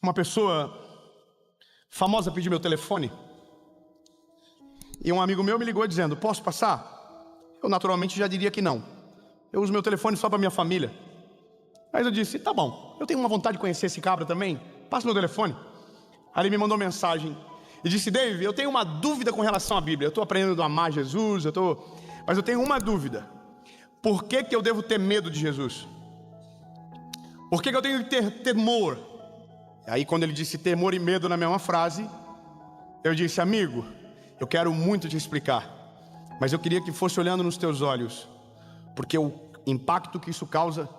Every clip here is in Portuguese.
Uma pessoa famosa pediu meu telefone e um amigo meu me ligou dizendo: posso passar? Eu naturalmente já diria que não. Eu uso meu telefone só para minha família. Mas eu disse: tá bom, eu tenho uma vontade de conhecer esse cabra também, passa meu telefone. Aí ele me mandou mensagem e disse: Dave, eu tenho uma dúvida com relação à Bíblia. Eu estou aprendendo a amar Jesus, mas eu tenho uma dúvida. Por que eu devo ter medo de Jesus? Por que eu tenho que ter temor? Aí quando ele disse temor e medo na mesma frase, eu disse: amigo, eu quero muito te explicar, mas eu queria que fosse olhando nos teus olhos, porque o impacto que isso causa,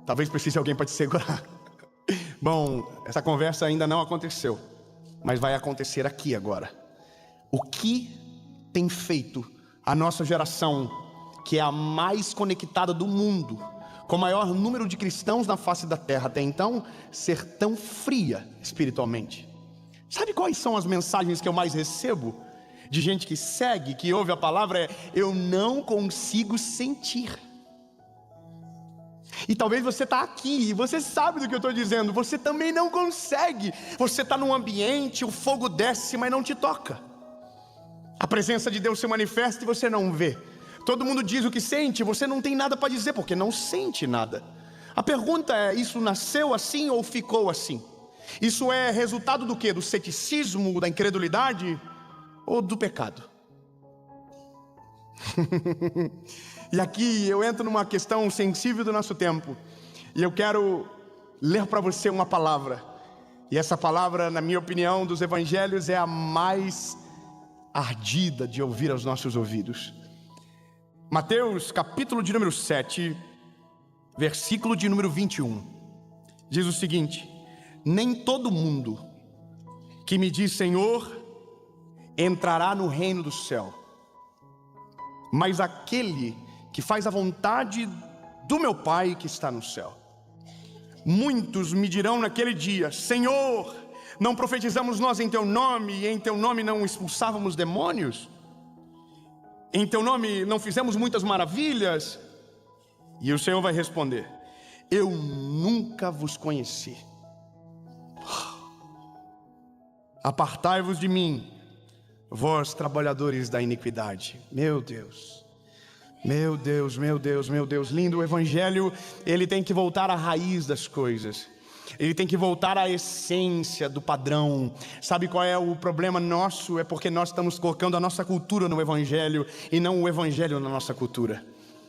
talvez precise de alguém para te segurar. Bom, essa conversa ainda não aconteceu, mas vai acontecer aqui agora. O que tem feito a nossa geração, que é a mais conectada do mundo, com o maior número de cristãos na face da terra até então, ser tão fria espiritualmente? Sabe quais são as mensagens que eu mais recebo de gente que segue, que ouve a palavra? Eu não consigo sentir. E talvez você está aqui e você sabe do que eu estou dizendo. Você também não consegue. Você está num ambiente, o fogo desce, mas não te toca. A presença de Deus se manifesta e você não vê. Todo mundo diz o que sente, você não tem nada para dizer, porque não sente nada. A pergunta é: isso nasceu assim ou ficou assim? Isso é resultado do quê? Do ceticismo, da incredulidade ou do pecado? E aqui eu entro numa questão sensível do nosso tempo, e eu quero ler para você uma palavra. E essa palavra, na minha opinião, dos evangelhos, é a mais ardida de ouvir aos nossos ouvidos. Mateus, capítulo de número 7, versículo de número 21, diz o seguinte: nem todo mundo que me diz Senhor entrará no reino do céu, mas aquele que faz a vontade do meu Pai que está no céu. Muitos me dirão naquele dia: Senhor, não profetizamos nós em teu nome, e em teu nome não expulsávamos demônios? Em teu nome não fizemos muitas maravilhas? E o Senhor vai responder: eu nunca vos conheci. Apartai-vos de mim, vós trabalhadores da iniquidade. Meu Deus, meu Deus, meu Deus, meu Deus. Lindo. O evangelho, ele tem que voltar à raiz das coisas. Ele tem que voltar à essência do padrão. Sabe qual é o problema nosso? É porque nós estamos colocando a nossa cultura no evangelho e não o evangelho na nossa cultura.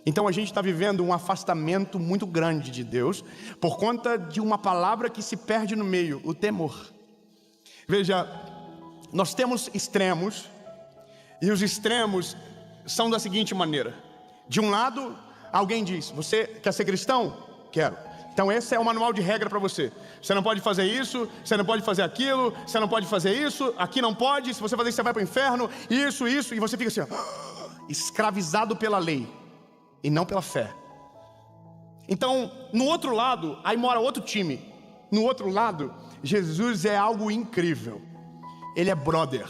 Então a gente está vivendo um afastamento muito grande de Deus por conta de uma palavra que se perde no meio: o temor. Veja, nós temos extremos, e os extremos são da seguinte maneira: de um lado, alguém diz: você quer ser cristão? Quero. Então esse é o manual de regra para você. Você não pode fazer isso, você não pode fazer aquilo, você não pode fazer isso, aqui não pode, se você fazer isso você vai para o inferno, isso, e você fica assim, escravizado pela lei e não pela fé. Então, no outro lado, aí mora outro time. No outro lado, Jesus é algo incrível. Ele é brother.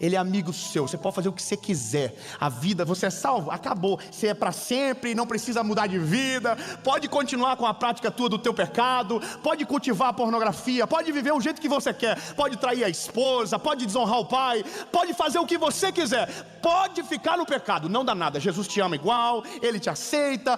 Ele é amigo seu, você pode fazer o que você quiser. A vida, você é salvo, acabou. Você é para sempre, não precisa mudar de vida. Pode continuar com a prática tua do teu pecado. Pode cultivar a pornografia. Pode viver o jeito que você quer. Pode trair a esposa, pode desonrar o pai. Pode fazer o que você quiser. Pode ficar no pecado, não dá nada. Jesus te ama igual, Ele te aceita.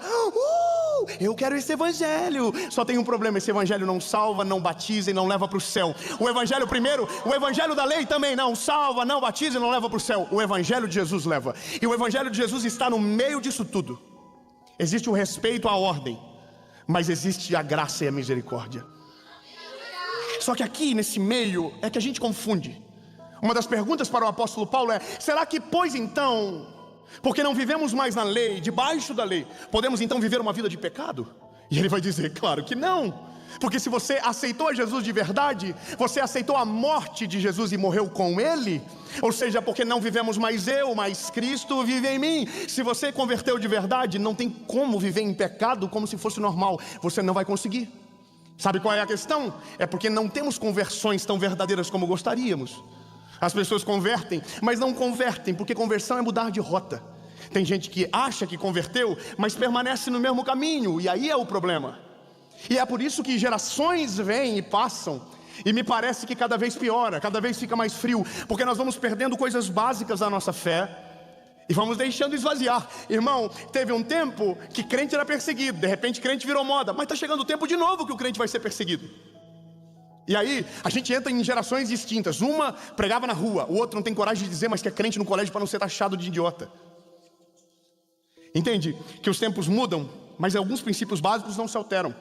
Eu quero esse evangelho. Só tem um problema: esse evangelho não salva, não batiza e não leva para o céu. O evangelho primeiro, o evangelho da lei também não salva, não batiza e não leva para o céu. O evangelho de Jesus leva. E o evangelho de Jesus está no meio disso tudo. Existe o respeito à ordem, mas existe a graça e a misericórdia. Só que aqui nesse meio é que a gente confunde. Uma das perguntas para o apóstolo Paulo é: será que, pois então, porque não vivemos mais na lei, debaixo da lei, podemos então viver uma vida de pecado? E ele vai dizer: claro que não. Porque se você aceitou a Jesus de verdade, você aceitou a morte de Jesus e morreu com Ele. Ou seja, porque não vivemos mais eu, mas Cristo vive em mim. Se você converteu de verdade, não tem como viver em pecado como se fosse normal. Você não vai conseguir. Sabe qual é a questão? É porque não temos conversões tão verdadeiras como gostaríamos. As pessoas convertem, mas não convertem, porque conversão é mudar de rota. Tem gente que acha que converteu, mas permanece no mesmo caminho, e aí é o problema. E é por isso que gerações vêm e passam, E me parece que cada vez piora, cada vez fica mais frio, porque nós vamos perdendo coisas básicas da nossa fé e vamos deixando esvaziar. Irmão, teve um tempo que crente era perseguido, de repente crente virou moda, mas está chegando o tempo de novo que o crente vai ser perseguido. E aí a gente entra em gerações distintas. Uma pregava na rua, o outro não tem coragem de dizer, mas que é crente no colégio para não ser taxado de idiota. Entende que os tempos mudam, mas alguns princípios básicos não se alteram.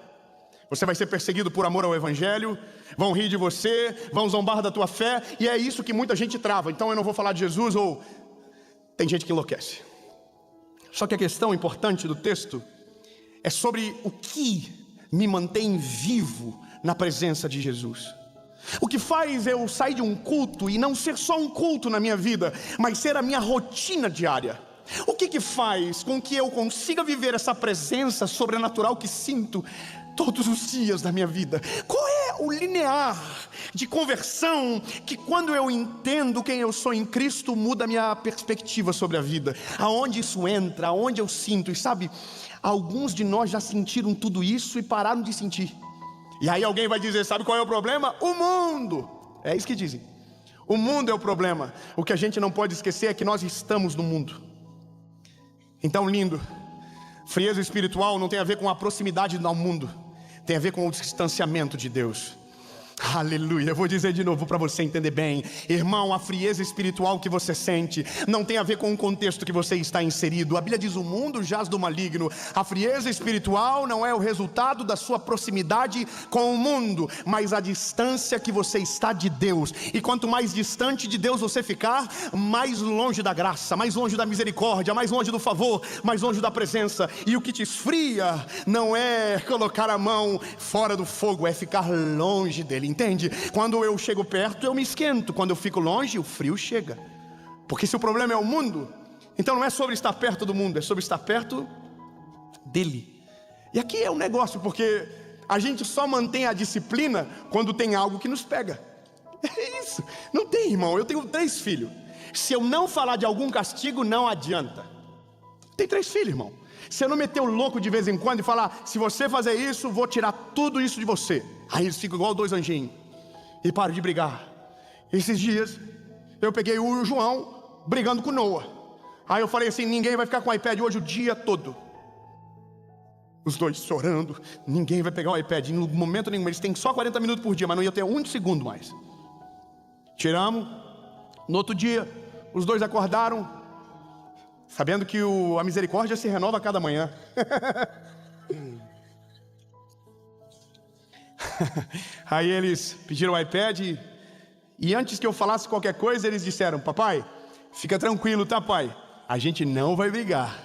Você vai ser perseguido por amor ao evangelho, vão rir de você, vão zombar da tua fé, e é isso que muita gente trava. Então eu não vou falar de Jesus, ou tem gente que enlouquece. Só que a questão importante do texto é sobre o que me mantém vivo na presença de Jesus. O que faz eu sair de um culto e não ser só um culto na minha vida, mas ser a minha rotina diária. O que faz com que eu consiga viver essa presença sobrenatural que sinto todos os dias da minha vida? Qual é o linear de conversão que, quando eu entendo quem eu sou em Cristo, muda a minha perspectiva sobre a vida? Aonde isso entra, aonde eu sinto? E sabe, alguns de nós já sentiram tudo isso e pararam de sentir. E aí alguém vai dizer, sabe qual é o problema? O mundo. É isso que dizem. O mundo é o problema. O que a gente não pode esquecer é que nós estamos no mundo. Então, lindo, frieza espiritual não tem a ver com a proximidade ao mundo, tem a ver com o distanciamento de Deus. Aleluia, eu vou dizer de novo para você entender bem. Irmão, a frieza espiritual que você sente não tem a ver com o contexto que você está inserido. A Bíblia diz, o mundo jaz do maligno. A frieza espiritual não é o resultado da sua proximidade com o mundo, mas a distância que você está de Deus. E quanto mais distante de Deus você ficar, mais longe da graça, mais longe da misericórdia, mais longe do favor, mais longe da presença. E o que te esfria não é colocar a mão fora do fogo, é ficar longe dele. Entende? Quando eu chego perto, eu me esquento. Quando eu fico longe, o frio chega. Porque se o problema é o mundo, então não é sobre estar perto do mundo, é sobre estar perto dele. E aqui é um negócio, porque a gente só mantém a disciplina quando tem algo que nos pega. É isso. Não tem, irmão. Eu tenho 3 filhos. Se eu não falar de algum castigo, não adianta. Tem 3 filhos, irmão. Se eu não meter o louco de vez em quando e falar, se você fazer isso, vou tirar tudo isso de você. Aí eles ficam igual 2 anjinhos e param de brigar. Esses dias eu peguei o João brigando com o Noah. Aí eu falei assim, ninguém vai ficar com o iPad hoje o dia todo. Os 2 chorando, ninguém vai pegar o iPad. No momento nenhum, eles têm só 40 minutos por dia, mas não ia ter 1 segundo mais. Tiramos. No outro dia, os 2 acordaram, sabendo que a misericórdia se renova a cada manhã. Aí eles pediram o iPad e antes que eu falasse qualquer coisa, eles disseram, papai, fica tranquilo, tá, pai? A gente não vai brigar.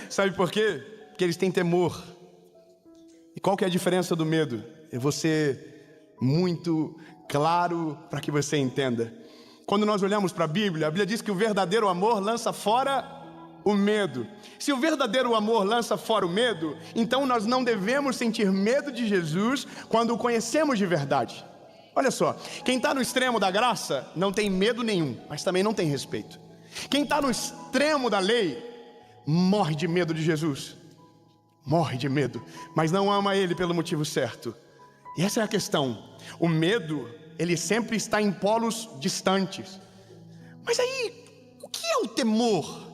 Sabe por quê? Porque eles têm temor. E qual que é a diferença do medo? Eu vou ser muito claro para que você entenda. Quando nós olhamos para a Bíblia diz que o verdadeiro amor lança fora o medo. Se o verdadeiro amor lança fora o medo, então nós não devemos sentir medo de Jesus quando o conhecemos de verdade. Olha só, quem está no extremo da graça não tem medo nenhum, mas também não tem respeito. Quem está no extremo da lei morre de medo de Jesus, morre de medo, mas não ama Ele pelo motivo certo. E essa é a questão. O medo, ele sempre está em polos distantes. Mas aí, o que é o temor?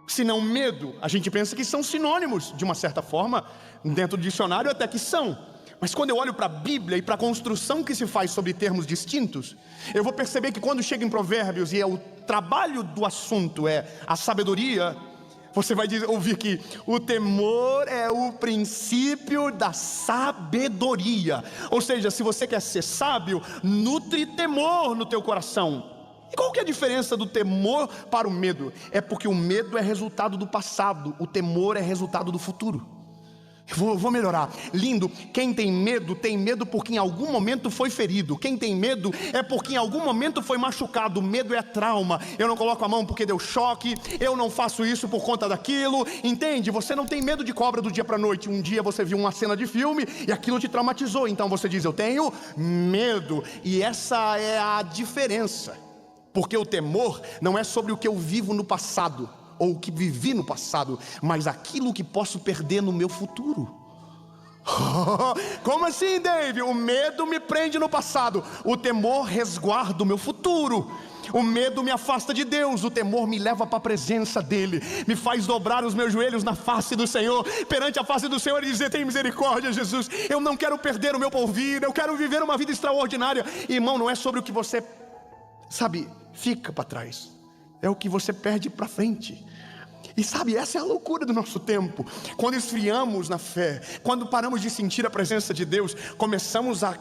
Se não medo, a gente pensa que são sinônimos, de uma certa forma, dentro do dicionário até que são. Mas quando eu olho para a Bíblia e para a construção que se faz sobre termos distintos, eu vou perceber que quando chega em Provérbios e o trabalho do assunto é a sabedoria, você vai ouvir que o temor é o princípio da sabedoria. Ou seja, se você quer ser sábio, nutre temor no teu coração. E qual que é a diferença do temor para o medo? É porque o medo é resultado do passado, o temor é resultado do futuro. Vou melhorar. Lindo, quem tem medo porque em algum momento foi ferido. Quem tem medo é porque em algum momento foi machucado. Medo é trauma. Eu não coloco a mão porque deu choque, eu não faço isso por conta daquilo. Entende? Você não tem medo de cobra do dia para a noite. Um dia você viu uma cena de filme e aquilo te traumatizou. Então você diz, eu tenho medo. E essa é a diferença. Porque o temor não é sobre o que eu vivo no passado, ou o que vivi no passado, mas aquilo que posso perder no meu futuro. Como assim, Dave? O medo me prende no passado, o temor resguarda o meu futuro. O medo me afasta de Deus, o temor me leva para a presença dEle, me faz dobrar os meus joelhos na face do Senhor, perante a face do Senhor, e dizer: tem misericórdia, Jesus, eu não quero perder o meu porvir, eu quero viver uma vida extraordinária. Irmão, não é sobre o que você, sabe, fica para trás, é o que você perde para frente. E sabe, essa é a loucura do nosso tempo. Quando esfriamos na fé, quando paramos de sentir a presença de Deus, começamos a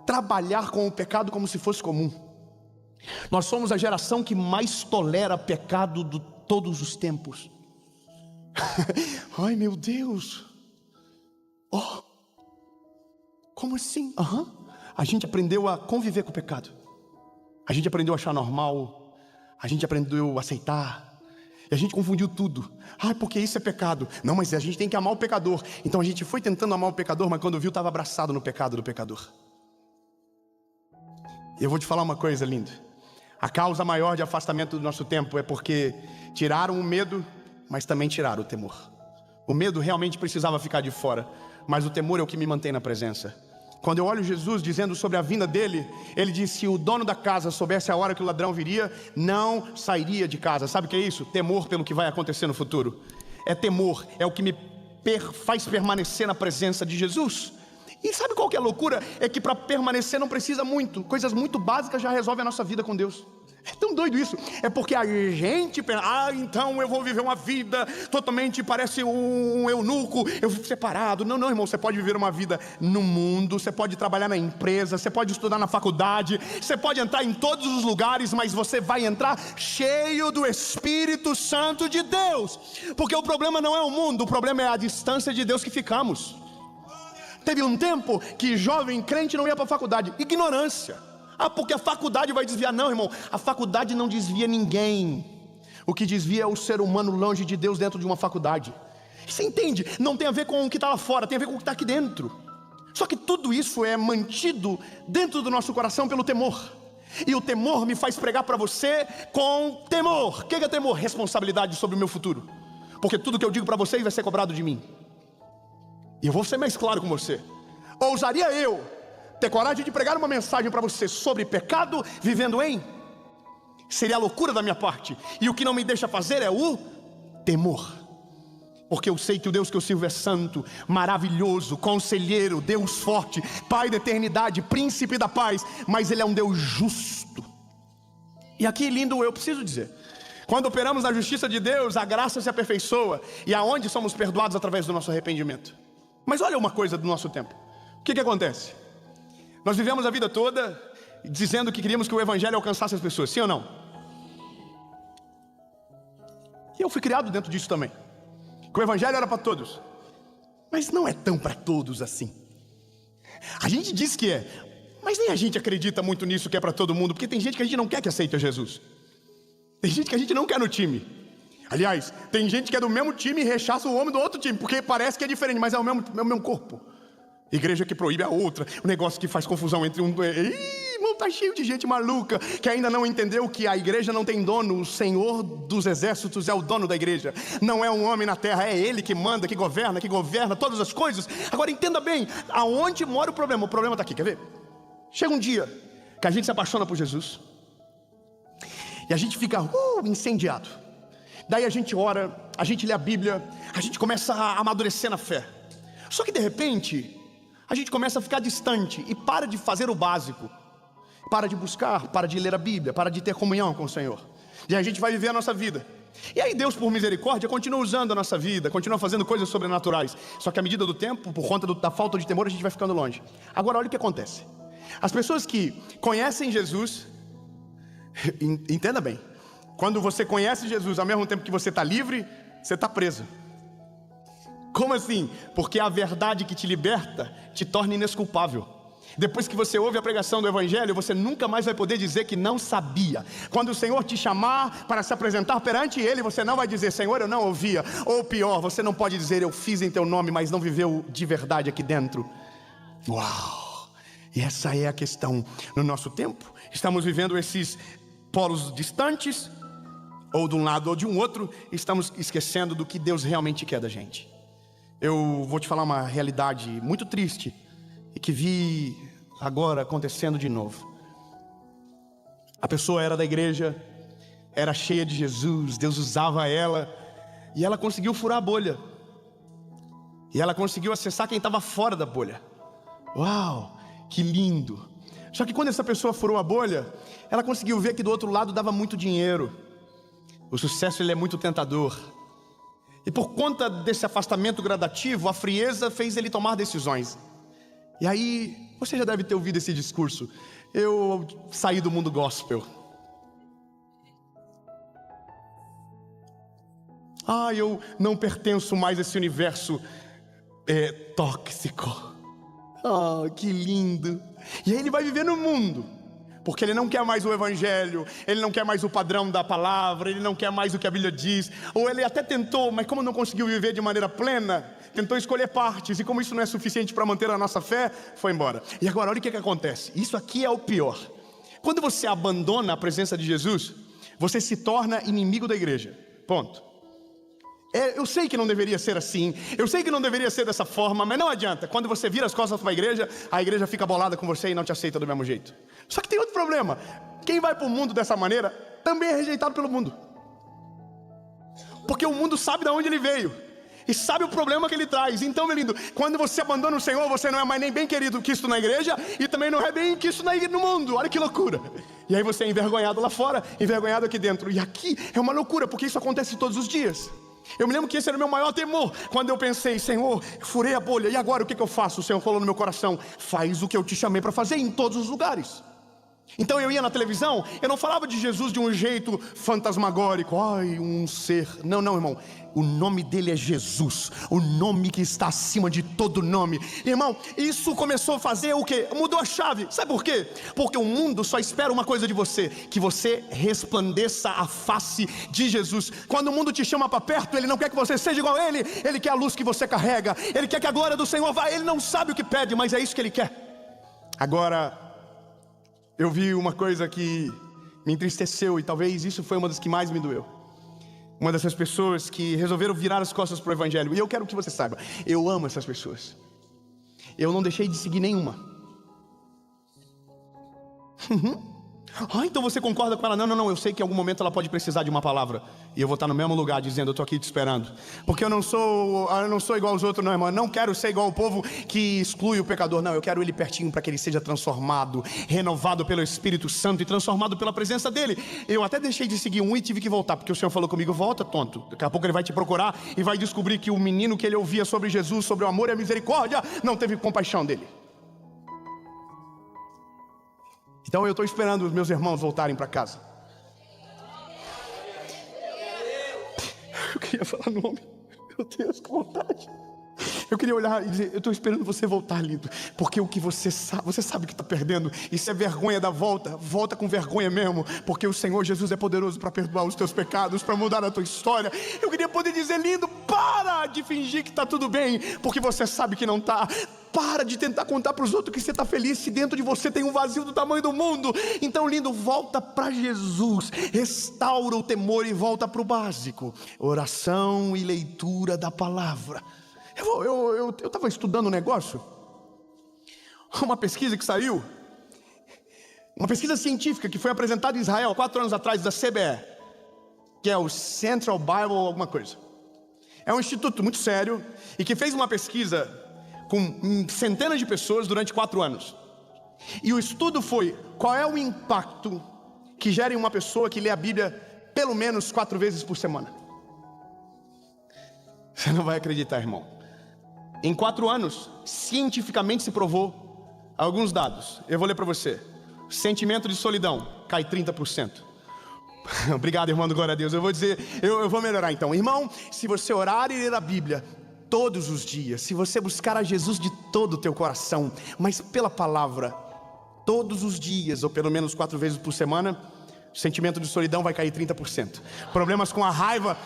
trabalhar com o pecado como se fosse comum. Nós somos a geração que mais tolera pecado de todos os tempos. Ai, meu Deus. Oh, como assim? A gente aprendeu a conviver com o pecado. A gente aprendeu a achar normal. A gente aprendeu a aceitar. E a gente confundiu tudo. Porque isso é pecado. Não, mas a gente tem que amar o pecador. Então a gente foi tentando amar o pecador, mas quando viu, estava abraçado no pecado do pecador. E eu vou te falar uma coisa linda. A causa maior de afastamento do nosso tempo é porque tiraram o medo, mas também tiraram o temor. O medo realmente precisava ficar de fora, mas o temor é o que me mantém na presença. Quando eu olho Jesus dizendo sobre a vinda dele, ele disse: se o dono da casa soubesse a hora que o ladrão viria, não sairia de casa. Sabe o que é isso? Temor pelo que vai acontecer no futuro. É temor, é o que me faz permanecer na presença de Jesus. E sabe qual que é a loucura? É que para permanecer não precisa muito. Coisas muito básicas já resolvem a nossa vida com Deus. É tão doido isso. É porque a gente pensa: então eu vou viver uma vida totalmente, parece um eunuco, eu vivo separado. Não, irmão, você pode viver uma vida no mundo, você pode trabalhar na empresa, você pode estudar na faculdade, você pode entrar em todos os lugares, mas você vai entrar cheio do Espírito Santo de Deus. Porque o problema não é o mundo, o problema é a distância de Deus que ficamos. Teve um tempo que jovem crente não ia para a faculdade. Ignorância. Porque a faculdade vai desviar. Não, irmão, a faculdade não desvia ninguém. O que desvia é o ser humano longe de Deus dentro de uma faculdade. Você entende? Não tem a ver com o que está lá fora, tem a ver com o que está aqui dentro. Só que tudo isso é mantido dentro do nosso coração pelo temor. E o temor me faz pregar para você com temor. O que é temor? Responsabilidade sobre o meu futuro. Porque tudo que eu digo para vocês vai ser cobrado de mim. E eu vou ser mais claro com você. Ousaria eu ter coragem de pregar uma mensagem para você sobre pecado vivendo em? Seria a loucura da minha parte. E o que não me deixa fazer é o temor. Porque eu sei que o Deus que eu sirvo é santo, maravilhoso, conselheiro, Deus forte, Pai da eternidade, príncipe da paz. Mas Ele é um Deus justo. E aqui, lindo, eu preciso dizer: quando operamos na justiça de Deus, a graça se aperfeiçoa. E aonde somos perdoados? Através do nosso arrependimento. Mas olha uma coisa do nosso tempo. O que acontece? Nós vivemos a vida toda dizendo que queríamos que o Evangelho alcançasse as pessoas. Sim ou não? E eu fui criado dentro disso também. Que o Evangelho era para todos. Mas não é tão para todos assim. A gente diz que é, mas nem a gente acredita muito nisso que é para todo mundo. Porque tem gente que a gente não quer que aceite Jesus. Tem gente que a gente não quer no time. Aliás, tem gente que é do mesmo time e rechaça o homem do outro time, porque parece que é diferente, mas é o mesmo corpo. Igreja que proíbe a outra, o negócio que faz confusão entre um... Irmão, tá cheio de gente maluca que ainda não entendeu que a igreja não tem dono. O Senhor dos exércitos é o dono da igreja. Não é um homem na terra, é Ele que manda, que governa todas as coisas. Agora entenda bem, aonde mora o problema? O problema está aqui, quer ver? Chega um dia que a gente se apaixona por Jesus e a gente fica incendiado. Daí a gente ora, a gente lê a Bíblia, a gente começa a amadurecer na fé. Só que de repente a gente começa a ficar distante e para de fazer o básico. Para de buscar, para de ler a Bíblia, para de ter comunhão com o Senhor. E a gente vai viver a nossa vida. E aí Deus, por misericórdia, continua usando a nossa vida, continua fazendo coisas sobrenaturais. Só que à medida do tempo, por conta da falta de temor, a gente vai ficando longe. Agora olha o que acontece. As pessoas que conhecem Jesus, entenda bem, quando você conhece Jesus ao mesmo tempo que você está livre, você está preso. Como assim? Porque a verdade que te liberta te torna inesculpável. Depois que você ouve a pregação do Evangelho, você nunca mais vai poder dizer que não sabia. Quando o Senhor te chamar para se apresentar perante Ele, você não vai dizer: Senhor, eu não ouvia. Ou pior, você não pode dizer: eu fiz em teu nome, mas não viveu de verdade aqui dentro. Uau! E essa é a questão no nosso tempo. Estamos vivendo esses polos distantes, ou de um lado ou de um outro. Estamos esquecendo do que Deus realmente quer da gente. Eu vou te falar uma realidade muito triste e que vi agora acontecendo de novo. A pessoa era da igreja, era cheia de Jesus, Deus usava ela, e ela conseguiu furar a bolha. E ela conseguiu acessar quem estava fora da bolha. Uau, que lindo! Só que quando essa pessoa furou a bolha, ela conseguiu ver que do outro lado dava muito dinheiro. O sucesso ele é muito tentador. E por conta desse afastamento gradativo, a frieza fez ele tomar decisões. E aí, você já deve ter ouvido esse discurso: eu saí do mundo gospel. Eu não pertenço mais a esse universo tóxico. Que lindo. E aí ele vai viver no mundo, porque ele não quer mais o evangelho, ele não quer mais o padrão da palavra, ele não quer mais o que a Bíblia diz. Ou ele até tentou, mas como não conseguiu viver de maneira plena, tentou escolher partes, e como isso não é suficiente para manter a nossa fé, foi embora. E agora olha o que acontece. Isso aqui é o pior. Quando você abandona a presença de Jesus, você se torna inimigo da igreja. Ponto. Eu sei que não deveria ser assim, eu sei que não deveria ser dessa forma, mas não adianta. Quando você vira as costas para a igreja fica bolada com você e não te aceita do mesmo jeito. Só que tem outro problema: quem vai para o mundo dessa maneira também é rejeitado pelo mundo, porque o mundo sabe de onde ele veio e sabe o problema que ele traz. Então, meu lindo, quando você abandona o Senhor, você não é mais nem bem querido quisto na igreja, e também não é bem quisto no mundo. Olha que loucura. E aí você é envergonhado lá fora, envergonhado aqui dentro. E aqui é uma loucura, porque isso acontece todos os dias. Eu me lembro que esse era o meu maior temor, quando eu pensei: Senhor, furei a bolha, e agora o que eu faço? O Senhor falou no meu coração: faz o que eu te chamei para fazer em todos os lugares. Então eu ia na televisão, eu não falava de Jesus de um jeito fantasmagórico, um ser. Não, irmão, o nome dele é Jesus, o nome que está acima de todo nome. Irmão, isso começou a fazer o quê? Mudou a chave. Sabe por quê? Porque o mundo só espera uma coisa de você: que você resplandeça a face de Jesus. Quando o mundo te chama para perto, ele não quer que você seja igual a ele. Ele quer a luz que você carrega, ele quer que a glória do Senhor vá. Ele não sabe o que pede, mas é isso que ele quer. Agora, eu vi uma coisa que me entristeceu, e talvez isso foi uma das que mais me doeu. Uma dessas pessoas que resolveram virar as costas para o evangelho. E eu quero que você saiba, eu amo essas pessoas. Eu não deixei de seguir nenhuma. Então você concorda com ela? Não, eu sei que em algum momento ela pode precisar de uma palavra, e eu vou estar no mesmo lugar dizendo: eu estou aqui te esperando. Porque eu não sou igual aos outros, não, irmão. Eu não quero ser igual ao povo que exclui o pecador. Não, eu quero ele pertinho para que ele seja transformado, renovado pelo Espírito Santo e transformado pela presença dele. Eu até deixei de seguir um e tive que voltar, porque o Senhor falou comigo: volta, tonto. Daqui a pouco ele vai te procurar e vai descobrir que o menino que ele ouvia sobre Jesus, sobre o amor e a misericórdia, não teve compaixão dele. Então eu estou esperando os meus irmãos voltarem para casa. Eu queria falar nome. Meu Deus, que vontade. Eu queria olhar e dizer: eu estou esperando você voltar, lindo. Porque o que você sabe que está perdendo. Isso é vergonha da volta. Volta com vergonha mesmo. Porque o Senhor Jesus é poderoso para perdoar os teus pecados, para mudar a tua história. Eu queria poder dizer: lindo, para de fingir que está tudo bem, porque você sabe que não está. Para de tentar contar para os outros que você está feliz, se dentro de você tem um vazio do tamanho do mundo. Então, lindo, volta para Jesus, restaura o temor e volta para o básico: oração e leitura da palavra. Eu estava estudando um negócio, uma pesquisa que saiu, uma pesquisa científica que foi apresentada em Israel 4 anos atrás, da CBE, que é o Central Bible alguma coisa. É um instituto muito sério e que fez uma pesquisa com centenas de pessoas durante 4 anos. E o estudo foi: qual é o impacto que gera em uma pessoa que lê a Bíblia pelo menos 4 vezes por semana? Você não vai acreditar, irmão. Em 4 anos, cientificamente se provou alguns dados. Eu vou ler para você. Sentimento de solidão cai 30%. Obrigado, irmão do glória a Deus. Eu vou dizer, eu vou melhorar então. Irmão, se você orar e ler a Bíblia todos os dias, se você buscar a Jesus de todo o teu coração, mas pela palavra, todos os dias, ou pelo menos 4 vezes por semana, Sentimento de solidão vai cair 30%. Problemas com a raiva,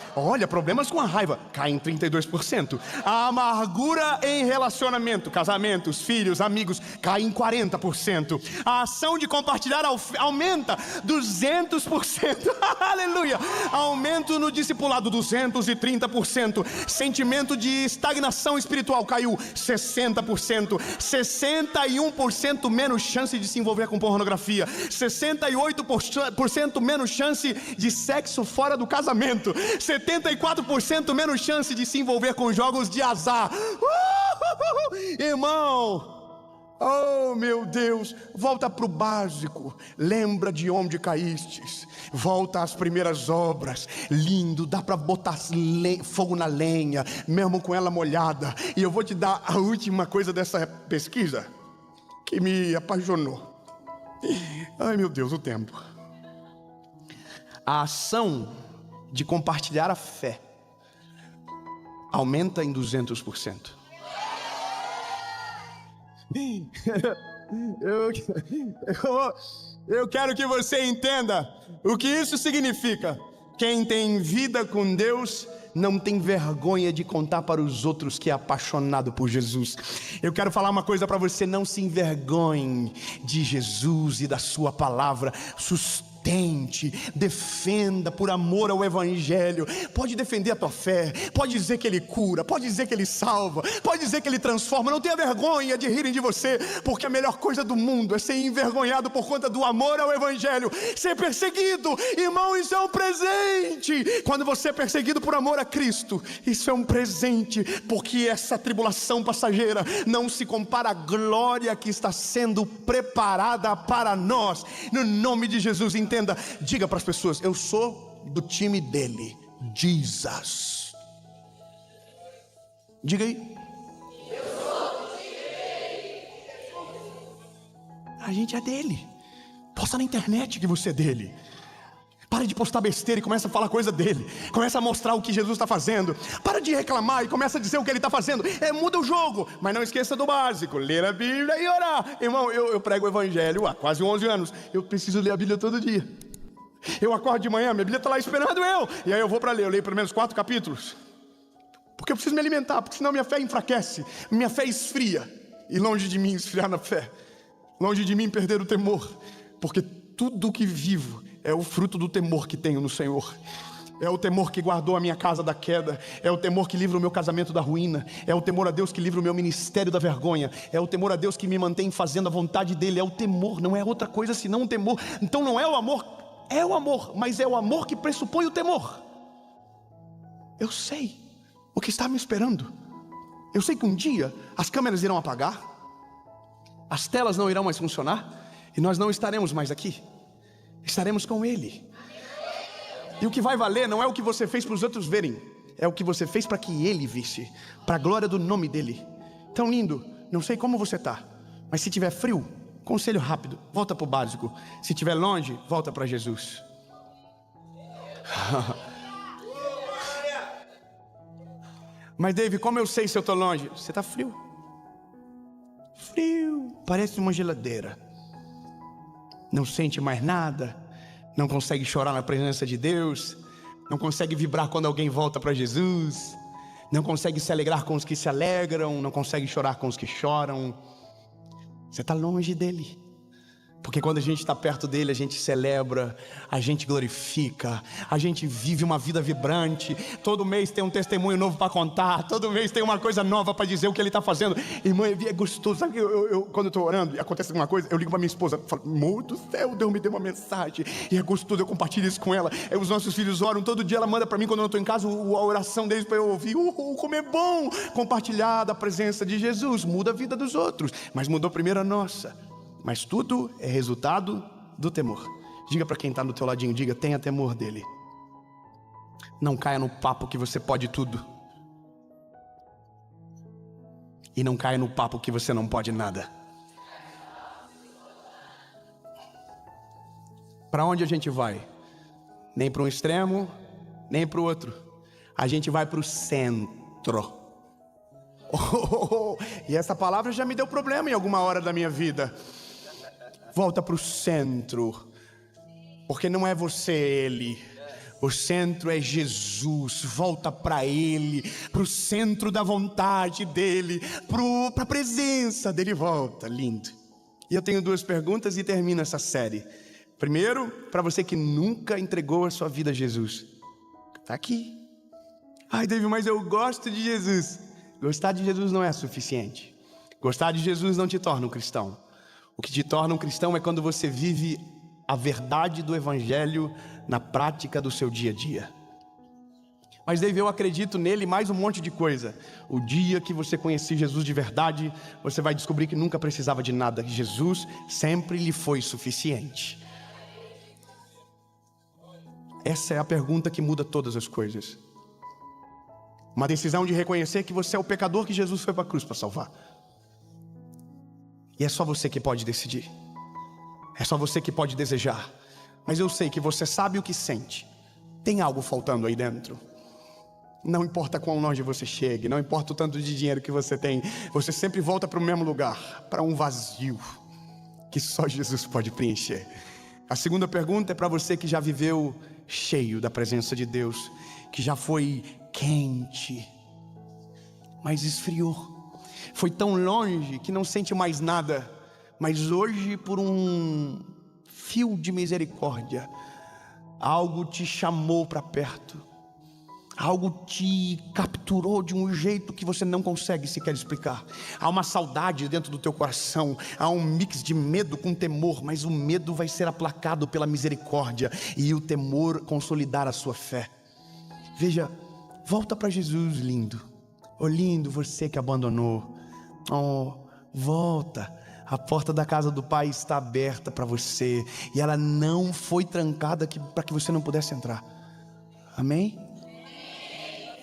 problemas com a raiva caem 32%. A amargura em relacionamento, casamentos, filhos, amigos, caem 40%. A ação de compartilhar aumenta 200%. Aleluia! Aumento no discipulado, 230%. Sentimento de estagnação espiritual caiu 60%. 61% menos chance de se envolver com pornografia. 68% menos chance de sexo fora do casamento, 74% menos chance de se envolver com jogos de azar. Irmão, oh meu Deus, volta para o básico, lembra de onde caístes, volta às primeiras obras. Lindo, dá para botar fogo na lenha, mesmo com ela molhada. E eu vou te dar a última coisa dessa pesquisa que me apaixonou. Ai meu Deus, o tempo. A ação de compartilhar a fé aumenta em 200%. Eu quero que você entenda o que isso significa. Quem tem vida com Deus não tem vergonha de contar para os outros que é apaixonado por Jesus. Eu quero falar uma coisa para você: não se envergonhe de Jesus e da sua palavra. Sustente, defenda por amor ao Evangelho. Pode defender a tua fé, pode dizer que Ele cura, pode dizer que Ele salva, pode dizer que Ele transforma. Não tenha vergonha de rirem de você, porque a melhor coisa do mundo é ser envergonhado por conta do amor ao Evangelho. Ser perseguido, irmão, isso é um presente. Quando você é perseguido por amor a Cristo, isso é um presente, porque essa tribulação passageira não se compara à glória que está sendo preparada para nós. No nome de Jesus, entenda, diga para as pessoas: eu sou do time dele, Jesus. Diga aí. Eu sou do time dele. A gente é dele. Posta na internet que você é dele. Para de postar besteira e começa a falar coisa dele. Começa a mostrar o que Jesus está fazendo. Para de reclamar e começa a dizer o que ele está fazendo. Muda o jogo, mas não esqueça do básico: ler a Bíblia e orar. Irmão, eu prego o Evangelho há quase 11 anos. Eu preciso ler a Bíblia todo dia. Eu acordo de manhã, minha Bíblia está lá esperando eu. E aí eu vou para ler, eu leio pelo menos 4 capítulos. Porque eu preciso me alimentar, porque senão minha fé enfraquece. Minha fé esfria. E longe de mim esfriar na fé, longe de mim perder o temor. Porque tudo que vivo é o fruto do temor que tenho no Senhor. É o temor que guardou a minha casa da queda. É o temor que livra o meu casamento da ruína. É o temor a Deus que livra o meu ministério da vergonha. É o temor a Deus que me mantém fazendo a vontade dele. É o temor, não é outra coisa senão o temor. Então não é o amor, é o amor, mas é o amor que pressupõe o temor. Eu sei o que está me esperando. Eu sei que um dia as câmeras irão apagar, as telas não irão mais funcionar, e nós não estaremos mais aqui. Estaremos com Ele. E o que vai valer não é o que você fez para os outros verem, é o que você fez para que Ele visse, para a glória do nome dEle. Tão lindo, não sei como você está, mas se tiver frio, conselho rápido, volta para o básico. Se estiver longe, volta para Jesus. Mas David, como eu sei se eu estou longe? Você está frio. Frio, parece uma geladeira. Não sente mais nada, não consegue chorar na presença de Deus, não consegue vibrar quando alguém volta para Jesus, não consegue se alegrar com os que se alegram, não consegue chorar com os que choram. Você está longe dele. Porque quando a gente está perto dele, a gente celebra, a gente glorifica, a gente vive uma vida vibrante. Todo mês tem um testemunho novo para contar, todo mês tem uma coisa nova para dizer o que ele está fazendo. Irmão, é gostoso. Sabe, quando eu estou orando e acontece alguma coisa, eu ligo para minha esposa, falo: amor do céu, Deus me deu uma mensagem. E é gostoso, eu compartilho isso com ela. Os nossos filhos oram, todo dia ela manda para mim, quando eu não estou em casa, a oração deles para eu ouvir. Como é bom compartilhar da presença de Jesus. Muda a vida dos outros, mas mudou primeiro a nossa. Mas tudo é resultado do temor. Diga para quem está do teu ladinho, diga: tenha temor dele. Não caia no papo que você pode tudo. E não caia no papo que você não pode nada. Para onde a gente vai? Nem para um extremo, nem para o outro. A gente vai para o centro. E essa palavra já me deu problema em alguma hora da minha vida. Volta para o centro. Porque não é você, ele. O centro é Jesus. Volta para ele, para o centro da vontade dele, para a presença dele. Volta, lindo. E eu tenho 2 perguntas e termino essa série. Primeiro, para você que nunca entregou a sua vida a Jesus. Está aqui. Ai, David, mas eu gosto de Jesus. Gostar de Jesus não é suficiente. Gostar de Jesus não te torna um cristão. O que te torna um cristão é quando você vive a verdade do Evangelho na prática do seu dia a dia. Mas David, eu acredito nele mais um monte de coisa. O dia que você conhecer Jesus de verdade, você vai descobrir que nunca precisava de nada. Jesus sempre lhe foi suficiente. Essa é a pergunta que muda todas as coisas. Uma decisão de reconhecer que você é o pecador que Jesus foi para a cruz para salvar. E é só você que pode decidir. É só você que pode desejar. Mas eu sei que você sabe o que sente. Tem algo faltando aí dentro. Não importa quão longe você chegue, não importa o tanto de dinheiro que você tem, você sempre volta para o mesmo lugar, para um vazio que só Jesus pode preencher. A segunda pergunta é para você que já viveu cheio da presença de Deus, que já foi quente, mas esfriou. Foi tão longe que não sente mais nada, mas hoje, por um fio de misericórdia, algo te chamou para perto, algo te capturou de um jeito que você não consegue sequer explicar. Há uma saudade dentro do teu coração, há um mix de medo com temor, mas o medo vai ser aplacado pela misericórdia e o temor consolidar a sua fé. Veja, volta para Jesus, lindo. Oh, lindo, você que abandonou. Oh, volta. A porta da casa do Pai está aberta para você, e ela não foi trancada para que você não pudesse entrar. Amém?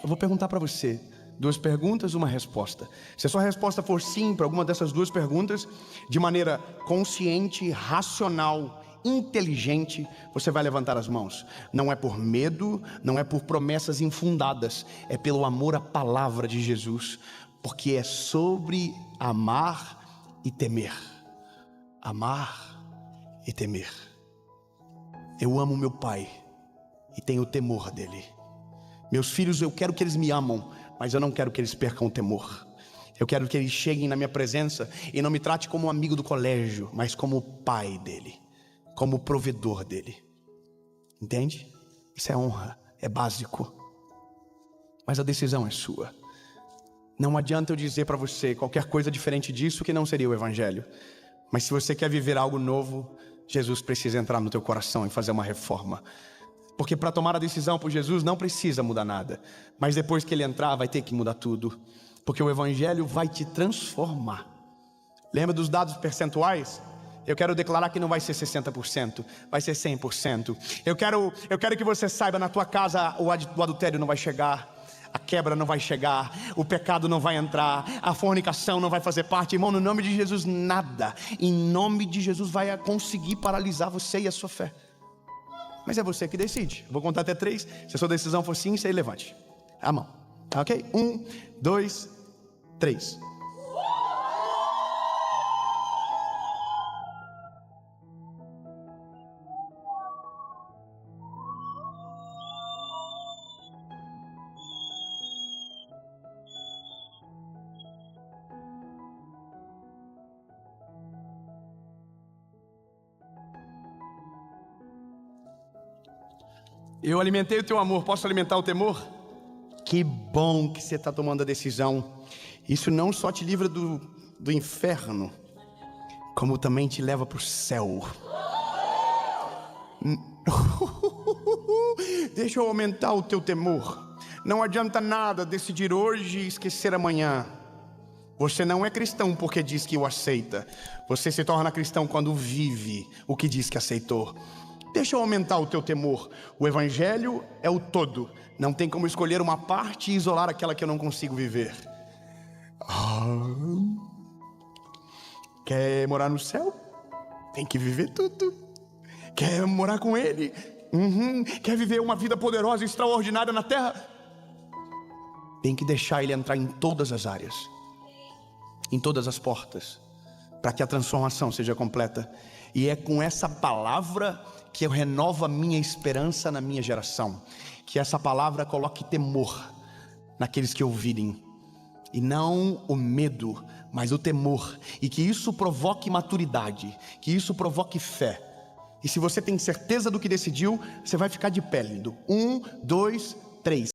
Eu vou perguntar para você 2 perguntas, 1 resposta. Se a sua resposta for sim para alguma dessas 2 perguntas, de maneira consciente, racional, inteligente, você vai levantar as mãos. Não é por medo, não é por promessas infundadas, é pelo amor à palavra de Jesus, porque é sobre amar e temer. Amar e temer. Eu amo meu Pai e tenho temor dele. Meus filhos, eu quero que eles me amam, mas eu não quero que eles percam o temor. Eu quero que eles cheguem na minha presença e não me trate como um amigo do colégio, mas como o pai dele, como o provedor dele. Entende? Isso é honra, é básico. Mas a decisão é sua. Não adianta eu dizer para você qualquer coisa diferente disso que não seria o Evangelho. Mas se você quer viver algo novo, Jesus precisa entrar no teu coração e fazer uma reforma. Porque para tomar a decisão por Jesus não precisa mudar nada, mas depois que ele entrar vai ter que mudar tudo, porque o Evangelho vai te transformar. Lembra dos dados percentuais? Eu quero declarar que não vai ser 60%, vai ser 100%. Eu quero que você saiba, na tua casa o adultério não vai chegar, a quebra não vai chegar, o pecado não vai entrar, a fornicação não vai fazer parte. Irmão, no nome de Jesus, nada em nome de Jesus vai conseguir paralisar você e a sua fé. Mas é você que decide. Vou contar até 3. Se a sua decisão for sim, você levante a mão. Ok? 1, 2, 3. Eu alimentei o teu amor, posso alimentar o temor? Que bom que você está tomando a decisão. Isso não só te livra do inferno, como também te leva para o céu. Deixa eu aumentar o teu temor. Não adianta nada decidir hoje e esquecer amanhã. Você não é cristão porque diz que o aceita. Você se torna cristão quando vive o que diz que aceitou. Deixa eu aumentar o teu temor. O Evangelho é o todo. Não tem como escolher uma parte e isolar aquela que eu não consigo viver. Quer morar no céu? Tem que viver tudo. Quer morar com Ele? Quer viver uma vida poderosa e extraordinária na terra? Tem que deixar Ele entrar em todas as áreas, em todas as portas, para que a transformação seja completa. E é com essa palavra que eu renovo a minha esperança na minha geração. Que essa palavra coloque temor naqueles que ouvirem, e não o medo, mas o temor, e que isso provoque maturidade, que isso provoque fé. E se você tem certeza do que decidiu, você vai ficar de pé, lindo. 1, 2, 3.